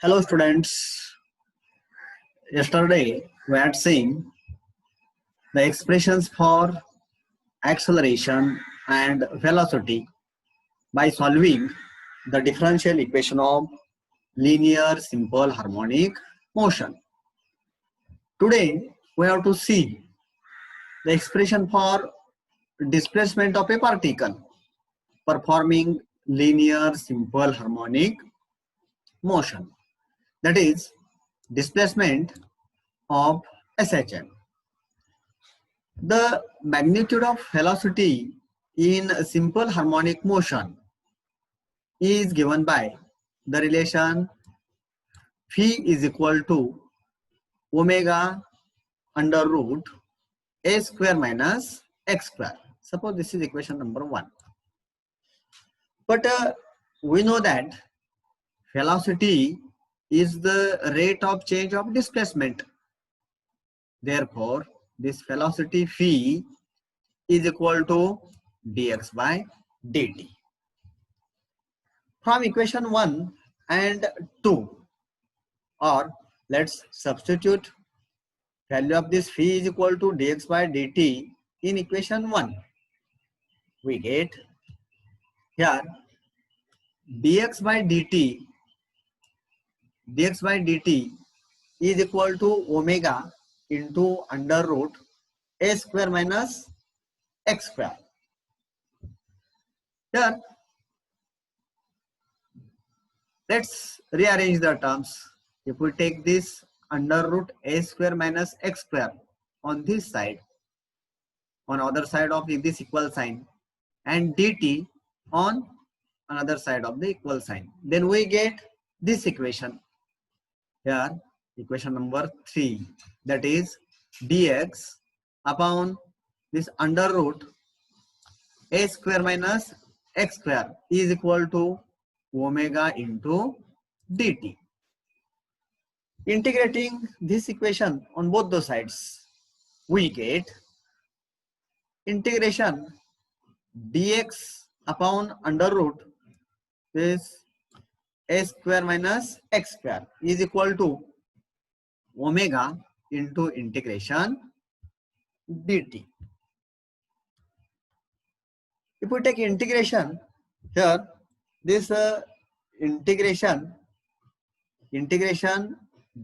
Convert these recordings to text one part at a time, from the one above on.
Hello students. Yesterday we had seen the expressions for acceleration and velocity by solving the differential equation of linear simple harmonic motion. Today we have to see the expression for displacement of a particle performing linear simple harmonic motion, that is displacement of SHM. The magnitude of velocity in simple harmonic motion is given by the relation phi is equal to omega under root a square minus x square. Suppose this is equation number 1. But we know that velocity is the rate of change of displacement. Therefore, this velocity phi is equal to dx by dt. From equation 1 and 2, or let's substitute value of this phi is equal to dx by dt in equation 1. We get here dx by dt is equal to omega into under root a square minus x square. Here, let's rearrange the terms. If we take this under root a square minus x square on this side, on other side of this equal sign, and dt on another side of the equal sign, then we get this equation. Here, equation number 3, that is dx upon this under root a square minus x square is equal to omega into dt. Integrating this equation on both the sides, we get integration dx upon under root this a square minus x square is equal to omega into integration dt. If we take integration here, this integration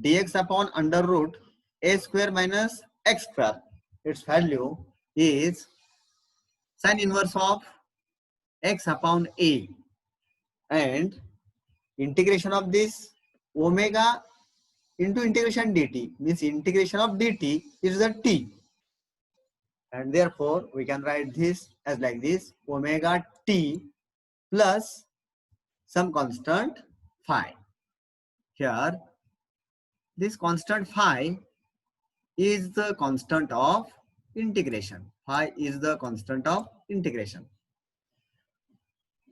dx upon under root a square minus x square, its value is sin inverse of x upon a, and integration of this omega into integration dt means integration of dt is the t, and therefore we can write this as like this: omega t plus some constant phi. Here, this constant phi is the constant of integration. Phi is the constant of integration.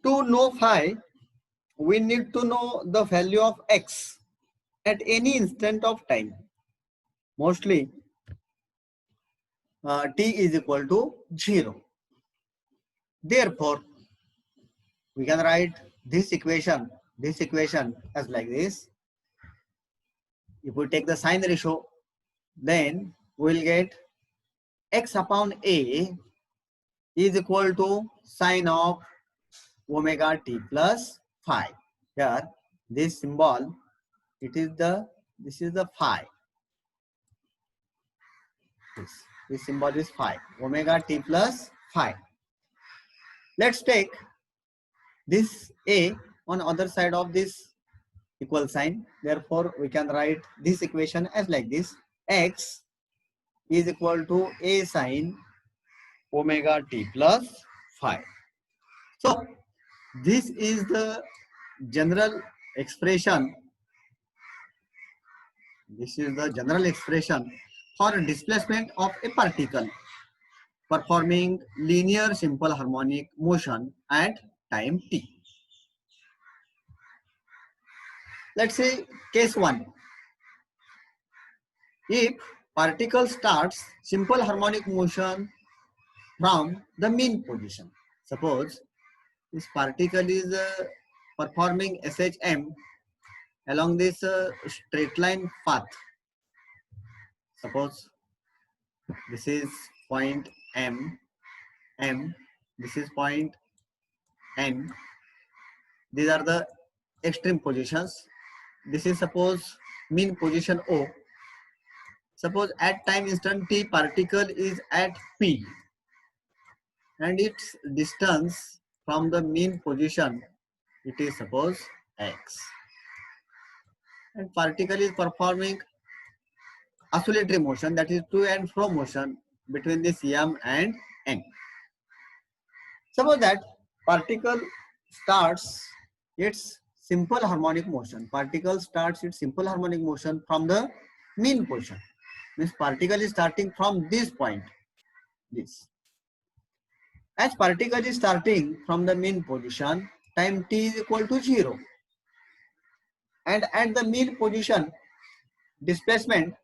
To know phi, we need to know the value of x at any instant of time. Mostly t is equal to 0. Therefore, we can write this equation as like this. If we take the sign ratio, then we will get x upon a is equal to sine of omega t plus phi. Here, this symbol, this is the phi. This symbol is phi, omega t plus phi. Let's take this a on other side of this equal sign. Therefore, we can write this equation as like this: x is equal to a sine omega t plus phi. So, this is the general expression. This is the general expression for displacement of a particle performing linear simple harmonic motion at time t. Let's say case 1. If particle starts simple harmonic motion from the mean position, suppose this particle is performing SHM along this straight line path. Suppose this is point M, this is point N. These are the extreme positions. This is suppose mean position O. Suppose at time instant t particle is at P and its distance from the mean position, it is suppose x, and particle is performing oscillatory motion, that is to and fro motion between this M and N. Suppose that particle starts its simple harmonic motion. Particle starts its simple harmonic motion from the mean position. Means particle is starting from this point. This. As particle is starting from the mean position, time t is equal to 0. And at the mean position, displacement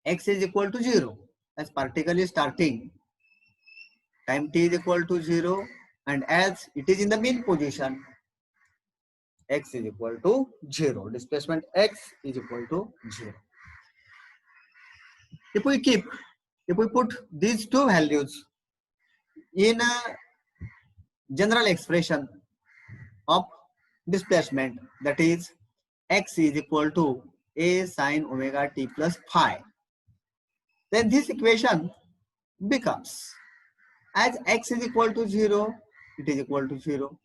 x is equal to 0. As particle is starting, time t is equal to 0. And as it is in the mean position, x is equal to 0. Displacement x is equal to 0. If we put these two values in a general expression of displacement, that is x is equal to a sine omega t plus phi, then this equation becomes, as x is equal to 0, it is equal to 0.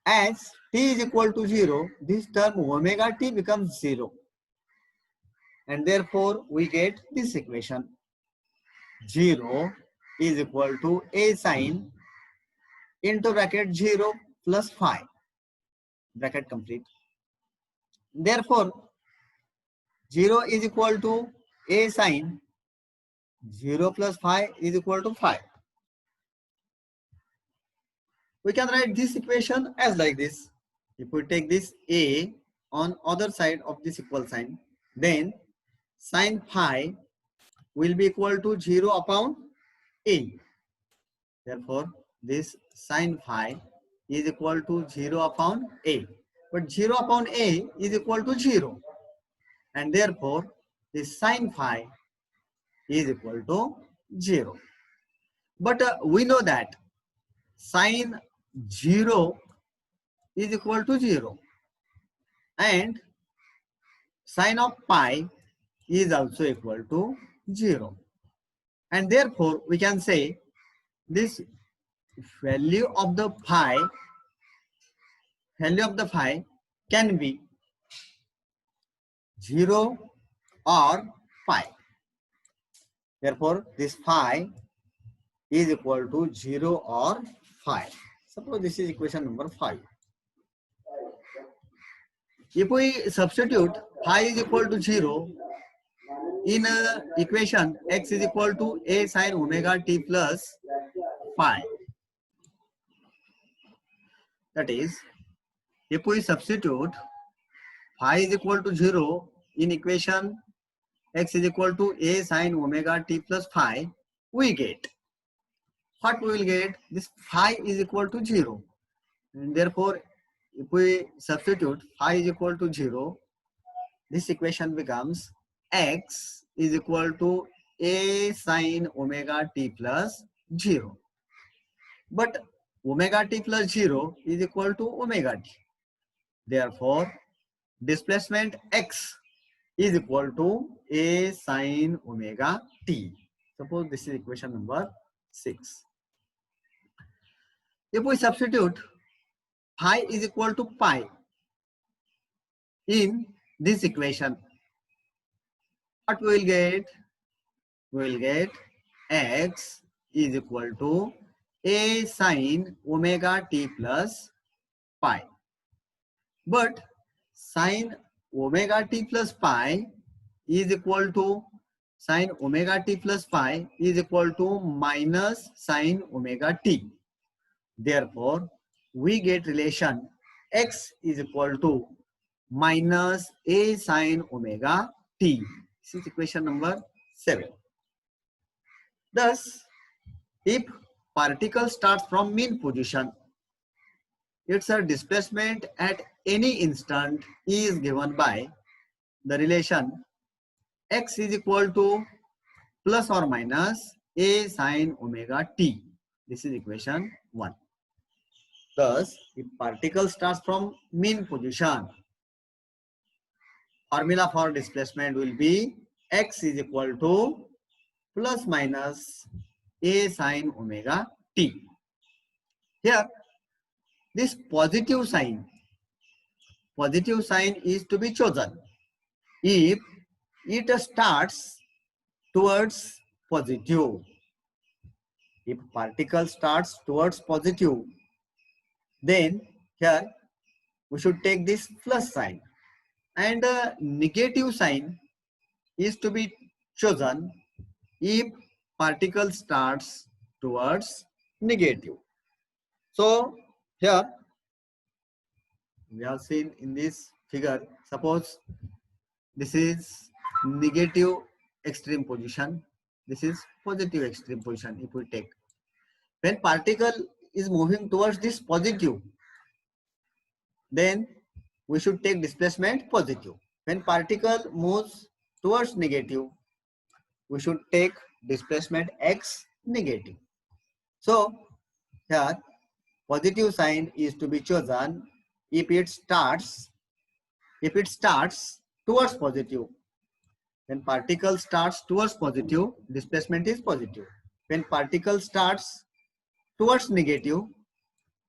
As t is equal to 0, this term omega t becomes 0. And therefore, we get this equation. 0 is equal to a sine into bracket 0 plus phi. Bracket complete. Therefore, 0 is equal to a sine 0 plus phi is equal to phi. We can write this equation as like this. If we take this a on other side of this equal sign, then sine phi will be equal to 0 upon a. Therefore, this sine phi is equal to 0 upon a. But 0 upon a is equal to 0. And therefore, this sine phi is equal to 0. But we know that sine 0 is equal to 0. And sine of pi is also equal to 0. And therefore, we can say this value of the phi can be 0 or pi. Therefore, this phi is equal to 0 or phi. Suppose this is equation number 5. If we substitute phi is equal to 0 in equation x is equal to a sine omega t plus phi, that is, if we substitute phi is equal to 0 in equation x is equal to a sine omega t plus phi, we get, what we will get? This phi is equal to 0. And therefore, if we substitute phi is equal to 0, this equation becomes x is equal to a sine omega t plus 0. But omega t plus 0 is equal to omega t. Therefore, displacement x is equal to a sine omega t. Suppose this is equation number 6. If we substitute phi is equal to pi in this equation, what we will get? We will get x is equal to a sine omega t plus pi. But sine omega t plus pi is equal to sine omega t plus pi is equal to minus sine omega t. Therefore, we get relation x is equal to minus a sine omega t. This is equation number 7. Thus, if particle starts from mean position, its displacement at any instant is given by the relation x is equal to plus or minus a sine omega t. This is equation 1. Thus, if particle starts from mean position, formula for displacement will be x is equal to plus minus a sine omega t. Here, this positive sign is to be chosen if it starts towards positive. If particle starts towards positive, then here we should take this plus sign, and negative sign is to be chosen if particle starts towards negative. So here we have seen in this figure, suppose this is negative extreme position, this is positive extreme position. If we take, when particle is moving towards this positive, then we should take displacement positive. When particle moves towards negative, we should take displacement x negative. So here positive sign is to be chosen if it starts towards positive. When particle starts towards positive, displacement is positive. When particle starts towards negative,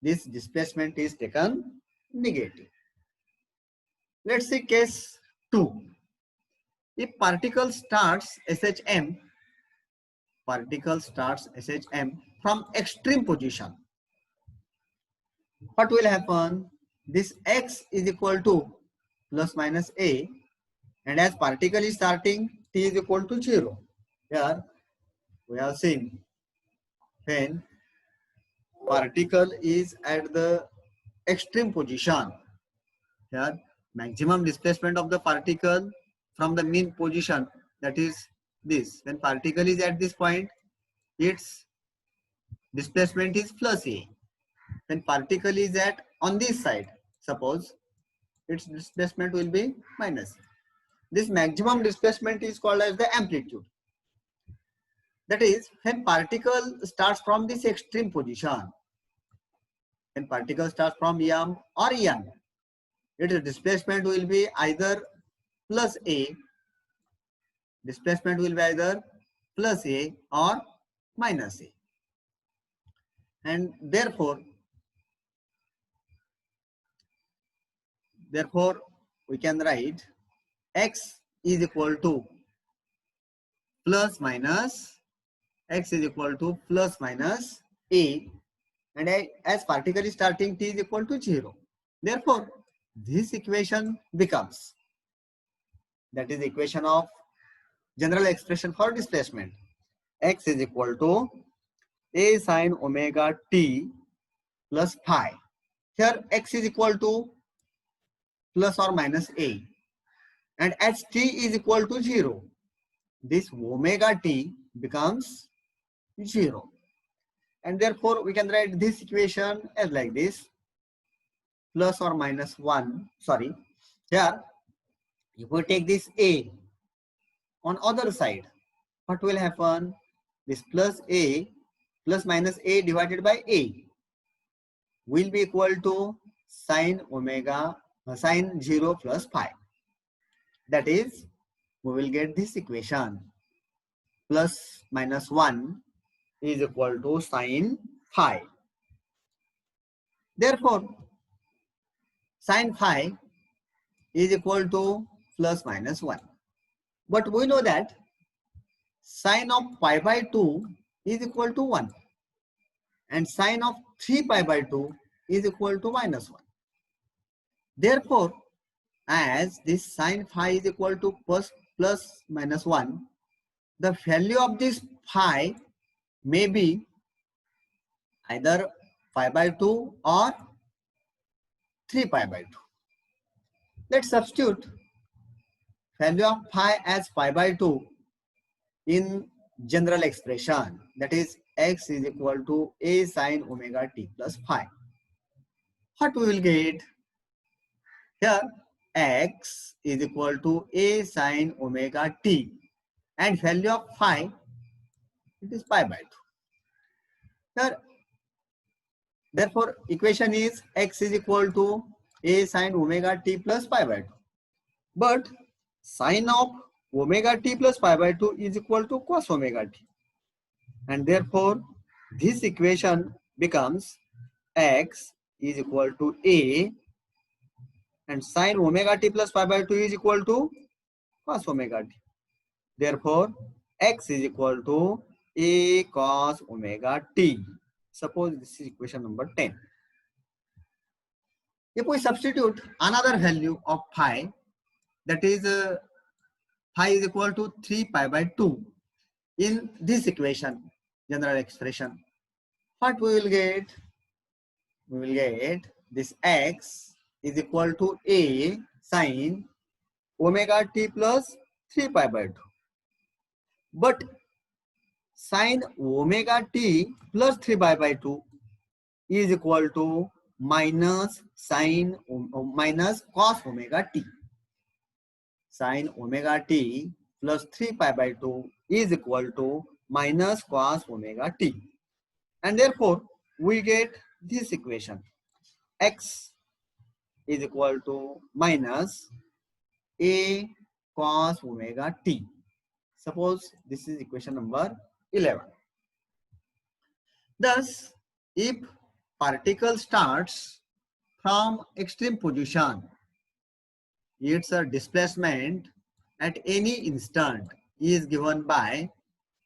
this displacement is taken negative. Let's see case 2. If particle starts SHM from extreme position, what will happen? This x is equal to plus minus a, and as particle is starting, t is equal to 0. Here we have seen when particle is at the extreme position, here maximum displacement of the particle from the mean position, that is this. When particle is at this point, its displacement is plus a. When particle is at on this side, suppose its displacement will be minus. This maximum displacement is called as the amplitude. That is, when particle starts from this extreme position, when particle starts from m or n, its displacement will be either plus a, or minus a. And therefore we can write x is equal to plus minus a, and as particle is starting, t is equal to 0. Therefore this equation becomes, that is the equation of general expression for displacement, x is equal to a sine omega t plus phi. Here x is equal to plus or minus a, and as t is equal to 0, this omega t becomes 0, and therefore we can write this equation as like this, plus or minus 1. Sorry, here if we take this a on other side, what will happen? This plus minus a divided by a will be equal to sine 0 plus phi. That is, we will get this equation, plus minus 1 is equal to sine phi. Therefore sine phi is equal to plus minus 1. But we know that sine of pi by 2 is equal to 1, and sine of 3 pi by 2 is equal to minus 1. Therefore, as this sine phi is equal to plus minus 1, the value of this phi may be either pi by 2 or 3 pi by 2. Let's substitute value of phi as pi by 2 in general expression, that is x is equal to a sine omega t plus phi. what we will get? Here x is equal to a sine omega t and value of phi, it is pi by 2. Here, therefore, equation is x is equal to a sine omega t plus pi by 2. But sine of omega t plus pi by 2 is equal to cos omega t. And therefore, this equation becomes x is equal to a and sine omega t plus pi by 2 is equal to cos omega t. Therefore, x is equal to a cos omega t. Suppose this is equation number 10. If we substitute another value of phi, that is phi is equal to 3 pi by 2 in this equation, general expression, what we will get? We will get this x is equal to a sine omega t plus 3 pi by 2. But sine omega t plus 3 pi by 2 is equal to minus minus cos omega t. Sine omega t plus 3 pi by 2 is equal to minus cos omega t. And therefore, we get this equation. X is equal to minus a cos omega t. Suppose this is equation number 11. Thus, if particle starts from extreme position, its displacement at any instant is given by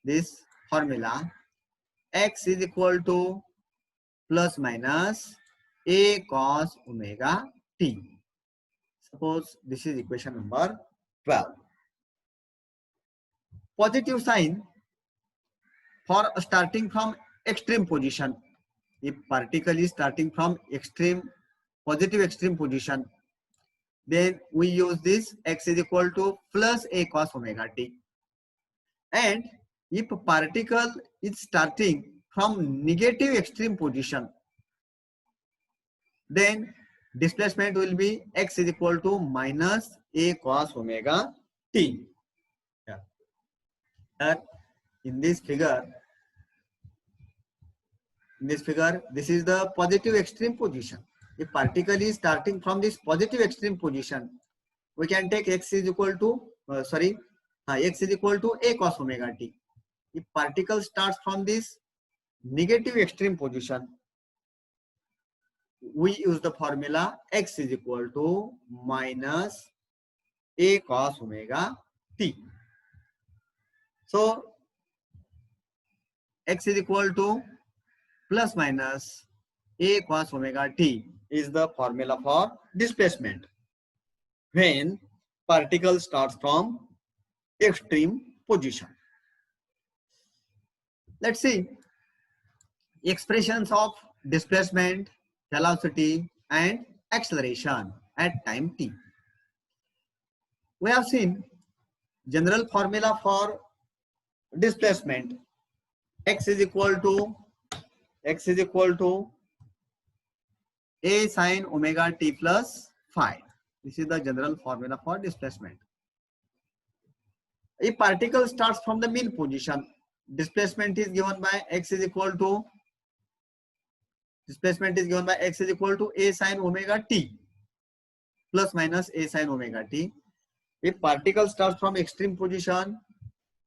this formula x is equal to plus minus a cos omega t. Suppose this is equation number 12. Positive sign for starting from extreme position. If particle is starting from positive extreme position, then we use this x is equal to plus a cos omega t. And if particle is starting from negative extreme position, then displacement will be x is equal to minus a cos omega t. Yeah. In this figure, this is the positive extreme position. If particle is starting from this positive extreme position, we can take x is equal to x is equal to a cos omega t. If particle starts from this negative extreme position, we use the formula x is equal to minus a cos omega t. So x is equal to plus minus a cos omega t is the formula for displacement when particle starts from extreme position. Let's see expressions of displacement, velocity and acceleration at time t. We have seen general formula for displacement. X is equal to a sine omega t plus phi. This is the general formula for displacement. If particle starts from the mean position, displacement is given by x is equal to a sine omega t plus minus a sine omega t. If particle starts from extreme position,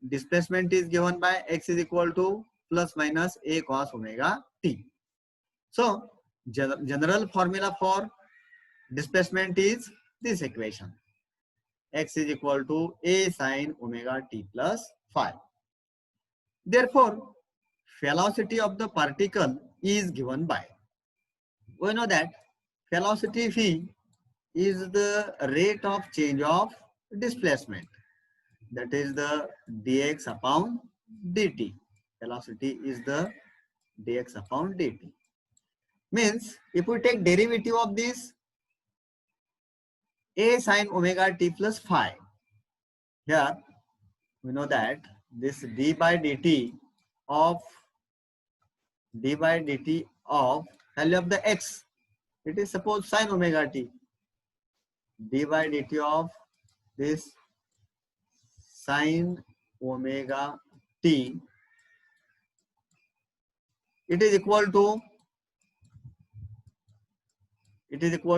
displacement is given by x is equal to plus minus a cos omega t. So general formula for displacement is this equation. X is equal to a sine omega t plus phi. Therefore, velocity of the particle is given by, we know that velocity v is the rate of change of displacement, that is the dx upon dt. Velocity is the dx upon dt. Means if we take derivative of this a sine omega t plus phi, here we know that this d by dt of value of the x It is suppose sin omega t. D by dt of this sin omega t, it is equal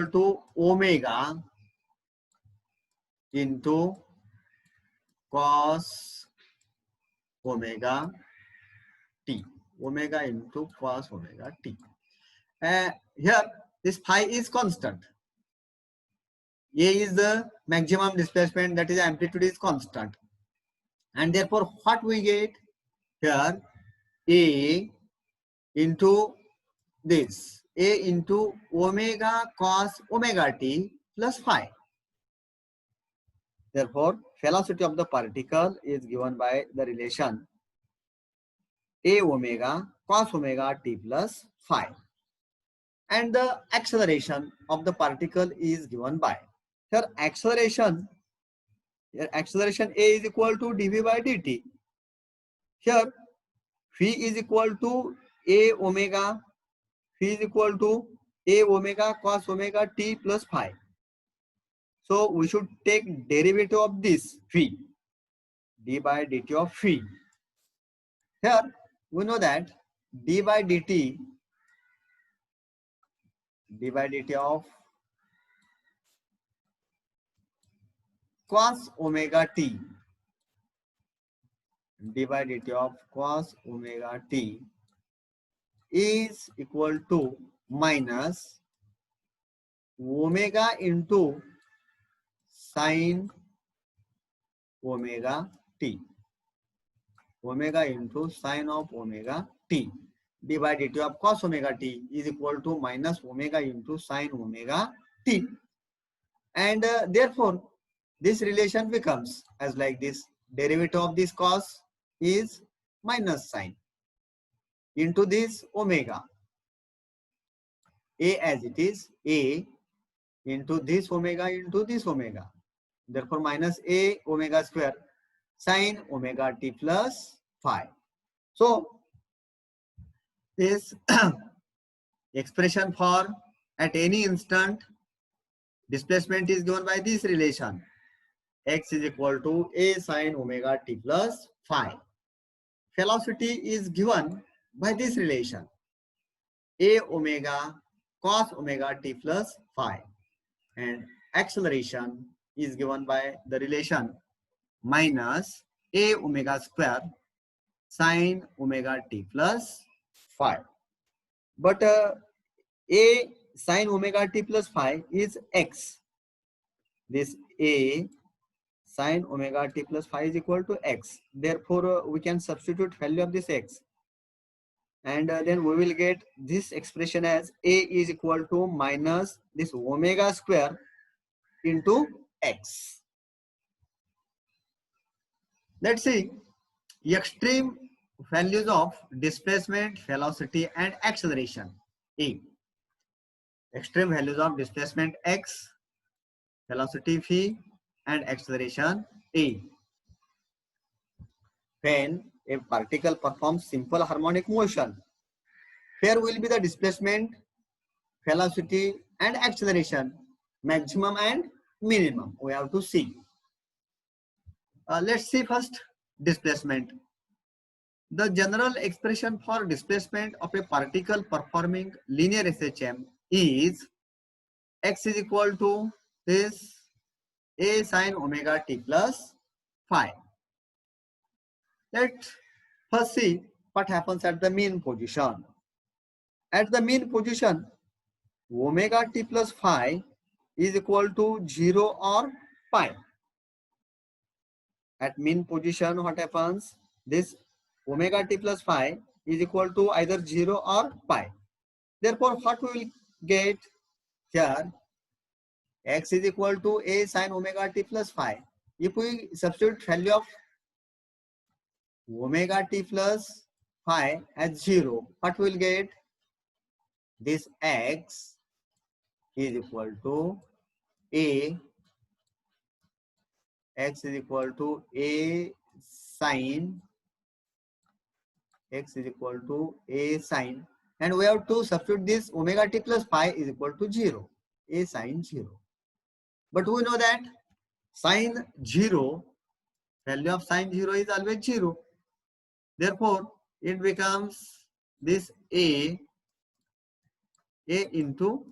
to omega into cos omega t. Omega into cos omega t. Here this phi is constant. A is the maximum displacement, that is amplitude is constant, and therefore what we get here, A into this, A into omega cos omega t plus phi. Therefore velocity of the particle is given by the relation A omega cos omega t plus phi, and the acceleration of the particle is given by, here acceleration A is equal to dv by dt. Here phi is equal to a omega, phi is equal to a omega cos omega t plus phi. So we should take derivative of this phi, d by dt of phi. Here we know that d by dt of cos omega t, d by dt of cos omega t is equal to minus omega into sin omega t, omega into sin of omega t, d by dt of cos omega t is equal to minus omega into sin omega t, and therefore this relation becomes as like this, derivative of this cos is minus sin into this omega, a as it is, a into this omega, therefore minus a omega square sin omega t plus phi. So this expression for at any instant displacement is given by this relation, x is equal to a sin omega t plus phi. Velocity is given by this relation, a omega cos omega t plus phi, and acceleration is given by the relation minus a omega square sin omega t plus phi. But a sin omega t plus phi is x. This a sin omega t plus phi is equal to x. Therefore, we can substitute value of this x, and then we will get this expression as a is equal to minus this omega square into x. Let's see extreme values of displacement, velocity, and acceleration. A. Extreme values of displacement x, velocity phi, and acceleration a. When a particle performs simple harmonic motion, here will be the displacement, velocity, and acceleration, maximum and minimum. We have to see. Let's see first displacement. The general expression for displacement of a particle performing linear SHM is x is equal to this a sin omega t plus phi. Let's first see what happens at the mean position. At the mean position, omega t plus phi is equal to 0 or pi. At mean position, what happens? This omega t plus phi is equal to either 0 or pi. Therefore, what we will get here, x is equal to a sin omega t plus phi. If we substitute value of omega t plus phi as 0, what we will get? This x is equal to a, x is equal to a sin, x is equal to a sin And we have to substitute this omega t plus phi is equal to 0, a sine 0. But we know that sine 0, value of sine 0 is always 0. Therefore, it becomes this a into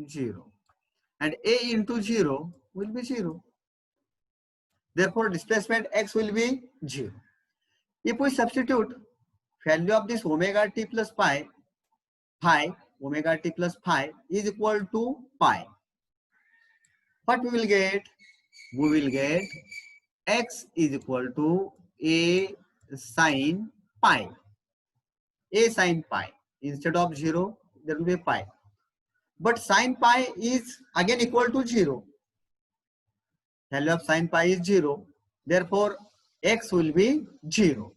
0. And a into 0 will be 0. Therefore, displacement x will be 0. If we substitute value of this omega t plus pi, omega t plus phi is equal to pi. What we will get? We will get x is equal to a sine pi. A sine pi. Instead of 0, there will be pi. But sine pi is again equal to 0. Value of sine pi is 0. Therefore, x will be 0.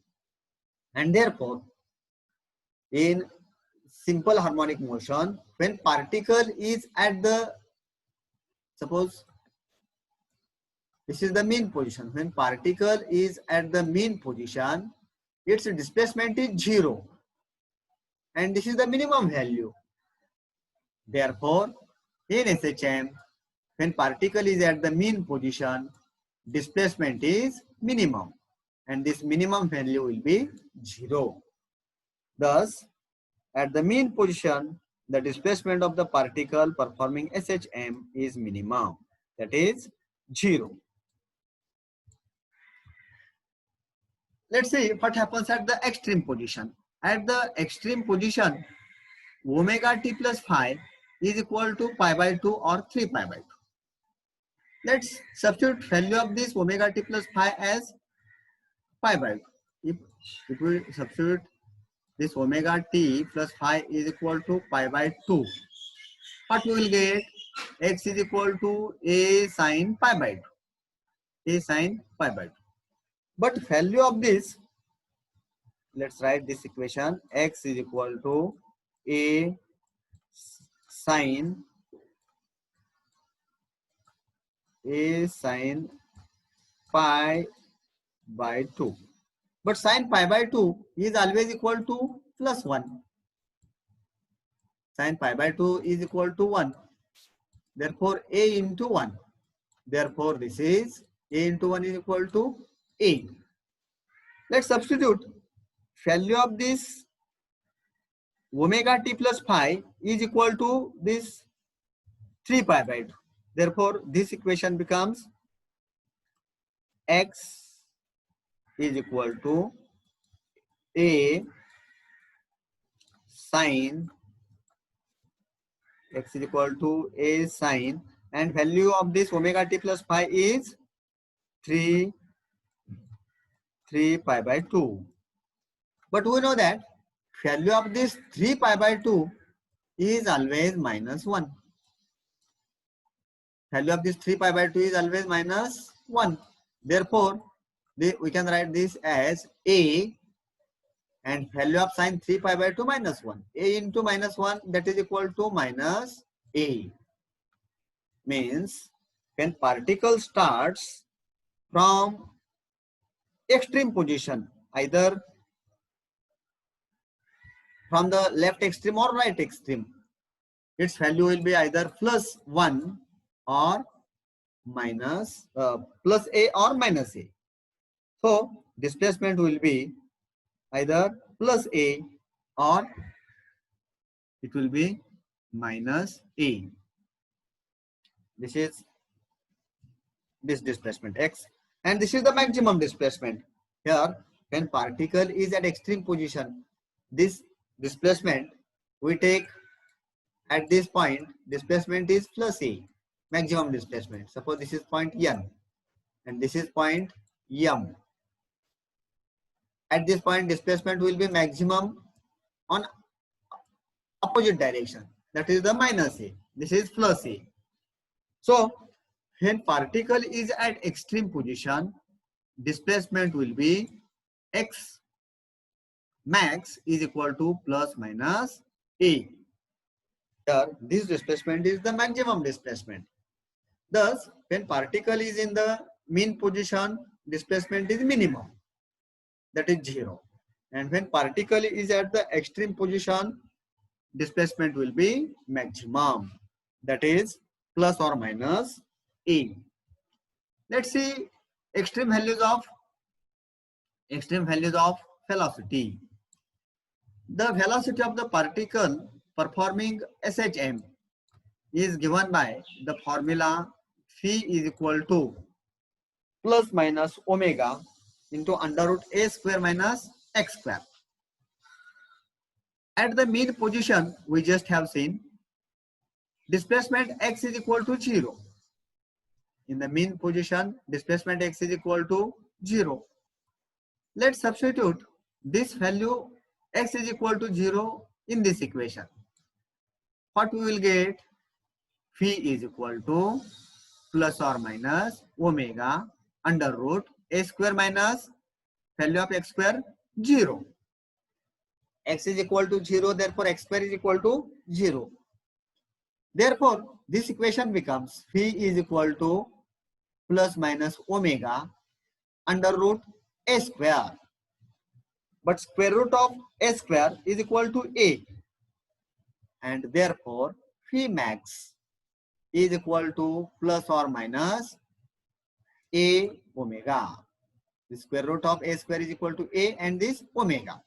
And therefore, in simple harmonic motion, when particle is at the, suppose this is the mean position. When particle is at the mean position, its displacement is 0. And this is the minimum value. Therefore, in SHM, when particle is at the mean position, displacement is minimum. And this minimum value will be 0. Thus, at the mean position, the displacement of the particle performing SHM is minimum. That is 0. Let's see what happens at the extreme position. At the extreme position, omega t plus phi is equal to pi by 2 or 3 pi by 2. Let's substitute value of this omega t plus phi as pi by 2. If we substitute this omega t plus phi is equal to pi by 2, what we will get? X is equal to a sine pi by 2. A sine pi by 2. But value of this, let's write this equation. X is equal to a sine pi by 2. But sine pi by 2 is always equal to plus 1. Sine pi by 2 is equal to 1. Therefore, a into 1. Therefore, this is a into 1 is equal to a. Let's substitute value of this omega t plus phi is equal to this 3 pi by 2. Therefore, this equation becomes x is equal to a sine, x is equal to a sine, and value of this omega t plus phi is 3 pi by 2. But we know that value of this 3 pi by 2 is always minus 1. Value of this 3 pi by 2 is always minus 1. Therefore, we can write this as a, and value of sine 3 pi by 2 minus 1. A into minus 1, that is equal to minus a. Means when particle starts from extreme position, either from the left extreme or right extreme, its value will be either plus 1 or minus plus a or minus a. So displacement will be either plus a or it will be minus a. This is this displacement x, and this is the maximum displacement. Here, when particle is at extreme position, this displacement we take at this point, displacement is plus a, maximum displacement. Suppose this is point n and this is point m. At this point, displacement will be maximum on opposite direction. That is the minus a. This is plus a. So, when particle is at extreme position, displacement will be x max is equal to plus minus a. Here, this displacement is the maximum displacement. Thus, when particle is in the mean position, displacement is minimum. That is 0. And when particle is at the extreme position, displacement will be maximum, that is plus or minus A. Let's see extreme values of velocity. The velocity of the particle performing SHM is given by the formula phi is equal to plus minus omega into under root a square minus x square. At the mean position, we just have seen displacement x is equal to 0. In the mean position, displacement x is equal to 0. Let's substitute this value x is equal to 0 in this equation. What we will get? Phi is equal to plus or minus omega under root a square minus value of x square 0. X is equal to 0, therefore x square is equal to 0. Therefore, this equation becomes phi is equal to plus minus omega under root a square. But square root of a square is equal to a. And therefore, phi max is equal to plus or minus a omega. The square root of a square is equal to a and this omega.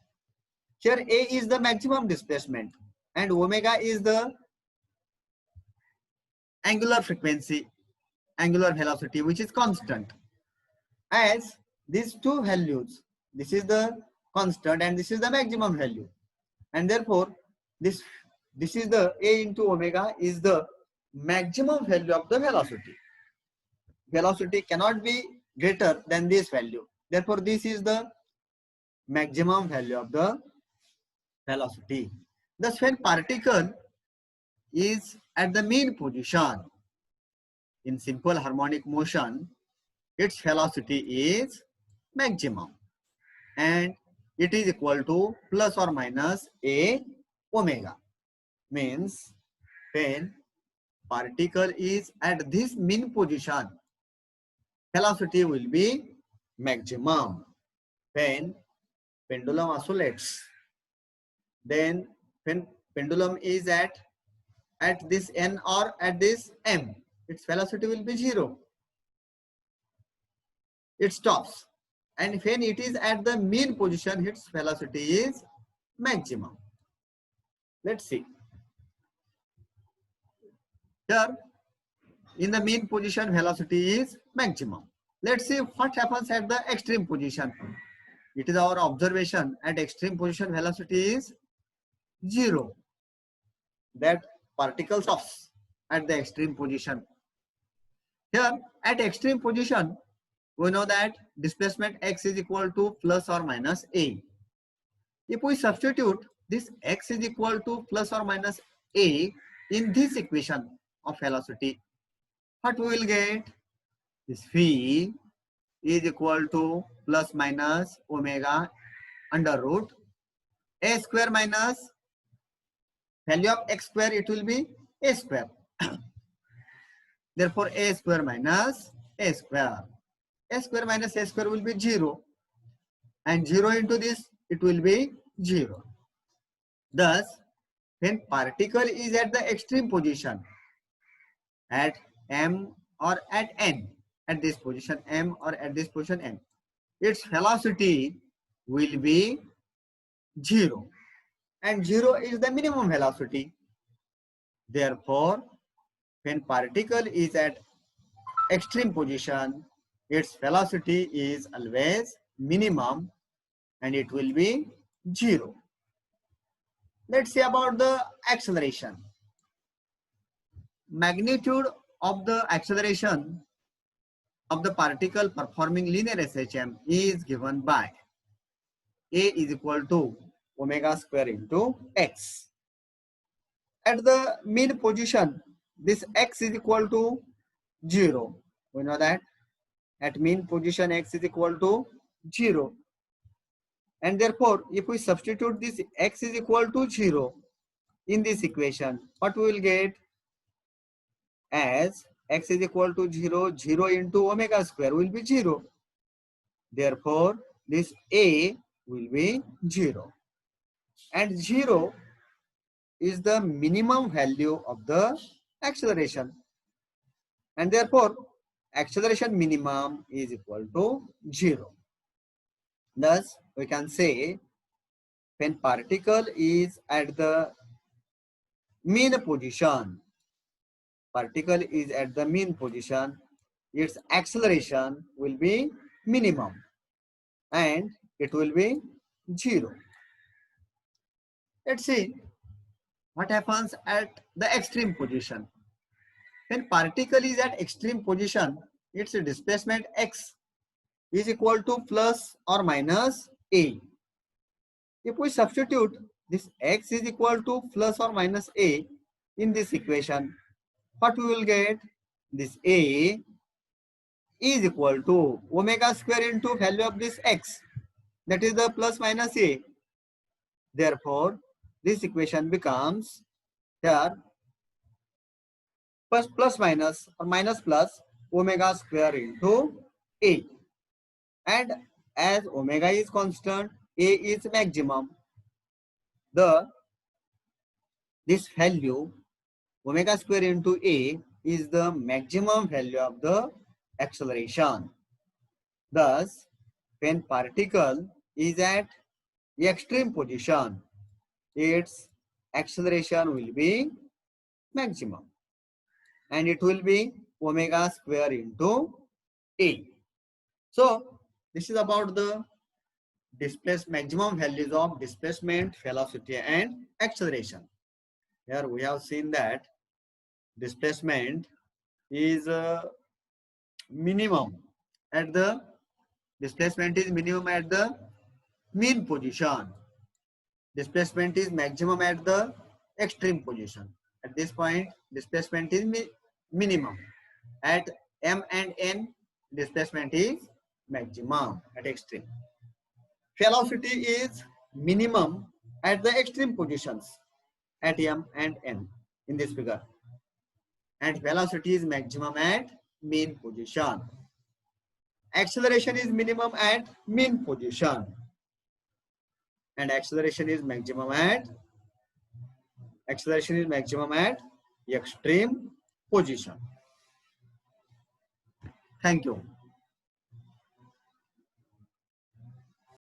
Here a is the maximum displacement and omega is the angular frequency, angular velocity, which is constant. As these two values, this is the constant and this is the maximum value, and therefore this is the a into omega is the maximum value of the velocity. Velocity cannot be greater than this value. Therefore, this is the maximum value of the velocity. Thus, when particle is at the mean position in simple harmonic motion, its velocity is maximum and it is equal to plus or minus a omega. Means when particle is at this mean position, velocity will be maximum. When pendulum oscillates, then when pendulum is at this n or at this m, its velocity will be 0. It stops. And when it is at the mean position, its velocity is maximum. Let's see. Here, in the mean position, velocity is maximum. Let's see what happens at the extreme position. It is our observation at extreme position, velocity is 0. That particle stops at the extreme position. Here, at extreme position, we know that displacement x is equal to plus or minus a. If we substitute this x is equal to plus or minus a in this equation of velocity, what we will get? This phi is equal to plus minus omega under root a square minus value of x square, it will be a square. Therefore, a square minus a square. A square minus a square will be 0. And 0 into this, it will be 0. Thus, when particle is at the extreme position, at m or at n, at this position m or at this position n, its velocity will be 0. And 0 is the minimum velocity. Therefore, when particle is at extreme position, its velocity is always minimum and it will be 0. Let's see about the acceleration. Magnitude of the acceleration of the particle performing linear SHM is given by a is equal to omega square into x. At the mean position, this x is equal to 0. We know that at mean position x is equal to 0. And therefore, if we substitute this x is equal to 0 in this equation, what we will get? As x is equal to 0, 0 into omega square will be 0. Therefore, this a will be 0. And 0 is the minimum value of the acceleration, and therefore acceleration minimum is equal to 0. Thus, we can say when particle is at the mean position, its acceleration will be minimum and it will be 0. Let's see what happens at the extreme position. When particle is at extreme position, its displacement x is equal to plus or minus a. If we substitute this x is equal to plus or minus a in this equation, what we will get? This a is equal to omega square into value of this x, that is the plus minus a. Therefore, this equation becomes here plus minus or minus plus omega square into a. And as omega is constant, a is maximum. This value omega square into a is the maximum value of the acceleration. Thus, when particle is at extreme position, its acceleration will be maximum and it will be omega square into a. So, this is about the maximum values of displacement, velocity and acceleration. Here we have seen that displacement is minimum at the mean position. Displacement is maximum at the extreme position. At this point, displacement is minimum. At m and n, displacement is maximum at extreme. Velocity is minimum at the extreme positions at m and n in this figure. And velocity is maximum at mean position. Acceleration is minimum at mean position. And acceleration is maximum at extreme position. Thank you.